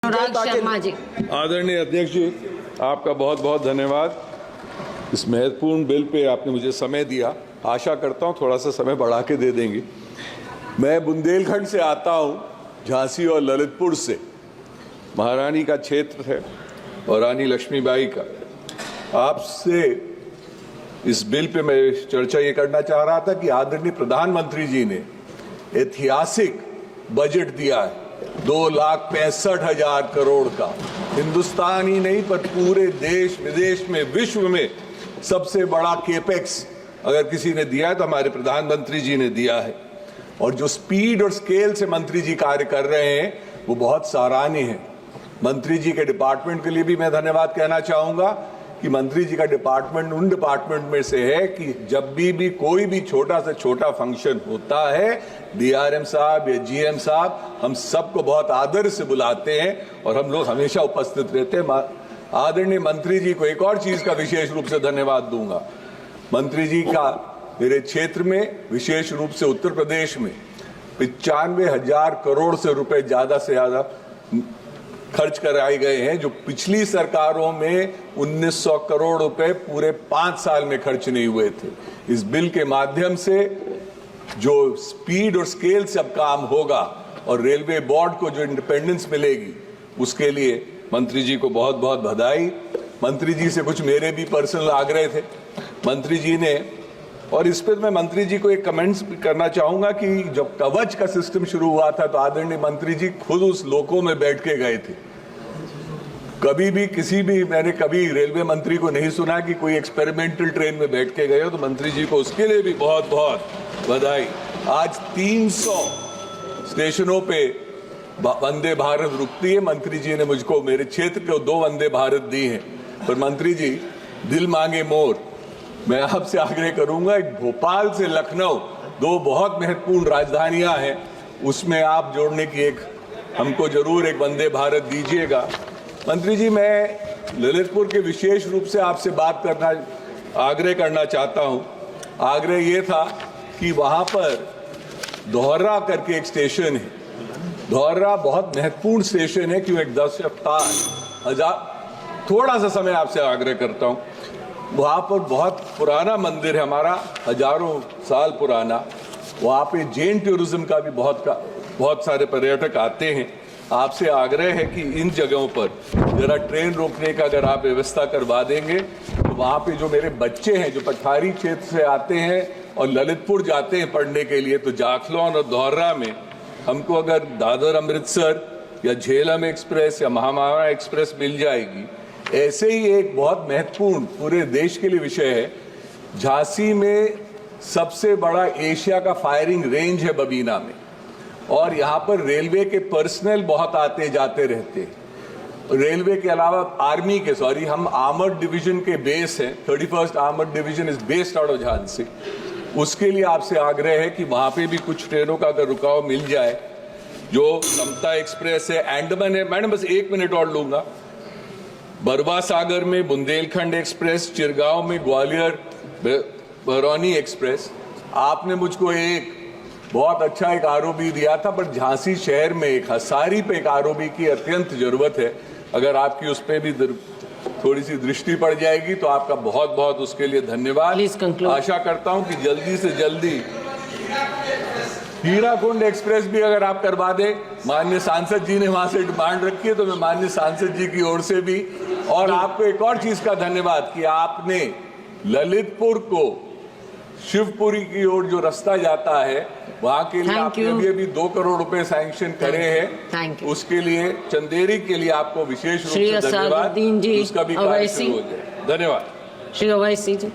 शर्मा जी। आदरणीय अध्यक्ष जी, आपका बहुत बहुत धन्यवाद। इस महत्वपूर्ण बिल पे आपने मुझे समय दिया। आशा करता हूँ थोड़ा सा समय बढ़ा के दे देंगे। मैं बुंदेलखंड से आता हूँ, झांसी और ललितपुर से। महारानी का क्षेत्र है और रानी लक्ष्मीबाई का। आपसे इस बिल पे मैं चर्चा ये करना चाह रहा था कि आदरणीय प्रधानमंत्री जी ने ऐतिहासिक बजट दिया है 2,65,000 करोड़ का। हिंदुस्तान ही नहीं पर पूरे देश विदेश में, विश्व में सबसे बड़ा केपेक्स अगर किसी ने दिया है तो हमारे प्रधानमंत्री जी ने दिया है। और जो स्पीड और स्केल से मंत्री जी कार्य कर रहे हैं वो बहुत सराहनीय है। मंत्री जी के डिपार्टमेंट के लिए भी मैं धन्यवाद कहना चाहूंगा कि मंत्री जी का डिपार्टमेंट उन डिपार्टमेंट में से है कि जब भी कोई भी छोटा से छोटा फंक्शन होता है, डीआरएम साहब या जीएम साहब हम सबको बहुत आदर से बुलाते हैं और हम लोग हमेशा उपस्थित रहते हैं। आदरणीय मंत्री जी को एक और चीज का विशेष रूप से धन्यवाद दूंगा। मंत्री जी का मेरे क्षेत्र में, विशेष रूप से उत्तर प्रदेश में 95,000 करोड़ से रुपए ज्यादा से ज्यादा खर्च कराए गए हैं, जो पिछली सरकारों में 1,900 करोड़ रुपए पूरे 5 साल में खर्च नहीं हुए थे। इस बिल के माध्यम से जो स्पीड और स्केल से अब काम होगा और रेलवे बोर्ड को जो इंडिपेंडेंस मिलेगी, उसके लिए मंत्री जी को बहुत बहुत बधाई। मंत्री जी से कुछ मेरे भी पर्सनल आग्रह थे मंत्री जी ने, और इस पर मैं मंत्री जी को एक कमेंट्स करना चाहूंगा कि जब कवच का सिस्टम शुरू हुआ था तो आदरणीय मंत्री जी खुद उस लोको में बैठ के गए थे। कभी भी मैंने कभी रेलवे मंत्री को नहीं सुना कि कोई एक्सपेरिमेंटल ट्रेन में बैठ के गए हो, तो मंत्री जी को उसके लिए भी बहुत बहुत बधाई। आज 300 स्टेशनों पे वंदे भारत रुकती है। मंत्री जी ने मुझको मेरे क्षेत्र को 2 वंदे भारत दी हैं। पर मंत्री जी, दिल मांगे मोर, मैं आपसे आग्रह करूंगा, एक भोपाल से लखनऊ 2 बहुत महत्वपूर्ण राजधानियां हैं, उसमें आप जोड़ने की एक हमको जरूर एक वंदे भारत दीजिएगा। मंत्री जी, मैं ललितपुर के विशेष रूप से आपसे बात करना, आग्रह करना चाहता हूं। आग्रह ये था कि वहां पर दोहरा करके एक स्टेशन है। दोहरा बहुत महत्वपूर्ण स्टेशन है, क्यों एक 10,000 थोड़ा सा समय आपसे आग्रह करता हूं। वहाँ पर बहुत पुराना मंदिर है हमारा, हजारों साल पुराना। वहाँ पे जैन टूरिज्म का भी बहुत सारे पर्यटक आते हैं। आपसे आग्रह है कि इन जगहों पर जरा ट्रेन रोकने का अगर आप व्यवस्था करवा देंगे तो वहाँ पे जो मेरे बच्चे हैं जो पठारी क्षेत्र से आते हैं और ललितपुर जाते हैं पढ़ने के लिए, तो जाखलौन और दोहरा में हमको अगर दादर अमृतसर या झेलम एक्सप्रेस या महामारा एक्सप्रेस मिल जाएगी। ऐसे ही एक बहुत महत्वपूर्ण पूरे देश के लिए विषय है, झांसी में सबसे बड़ा एशिया का फायरिंग रेंज है बबीना में, और यहाँ पर रेलवे के पर्सनल बहुत आते जाते रहते हैं। रेलवे के अलावा आर्मी के, हम आर्मर्ड डिवीजन के बेस हैं। 31st armoured division is based out of Jhansi. उसके लिए आपसे आग्रह है कि वहाँ पे भी कुछ ट्रेनों का अगर रुकाव मिल जाए। जो समता एक्सप्रेस है, अंडमान है, मैडम बस 1 मिनट और लूंगा, बरवा सागर में बुंदेलखंड एक्सप्रेस, चिरगांव में ग्वालियर बरौनी एक्सप्रेस। आपने मुझको एक बहुत अच्छा एक आरओबी दिया था, पर झांसी शहर में एक हसारी पे एक आरओबी की अत्यंत जरूरत है। अगर आपकी उस पर भी थोड़ी सी दृष्टि पड़ जाएगी तो आपका बहुत बहुत उसके लिए धन्यवाद। आशा करता हूं कि जल्दी से जल्दी हीराकुंड एक्सप्रेस भी अगर आप करवा दें, माननीय सांसद जी ने वहां से डिमांड रखी है, तो मैं माननीय सांसद जी की ओर से भी, और आपको एक और चीज का धन्यवाद कि आपने ललितपुर को शिवपुरी की ओर जो रास्ता जाता है वहां के लिए आपने भी 2 करोड़ रुपए सैंक्शन करे हैं। उसके लिए चंदेरी के लिए आपको विशेष रूप से धन्यवाद। उसका भी कार्य शुरू हो जाए। धन्यवाद। श्री अवैसी जी।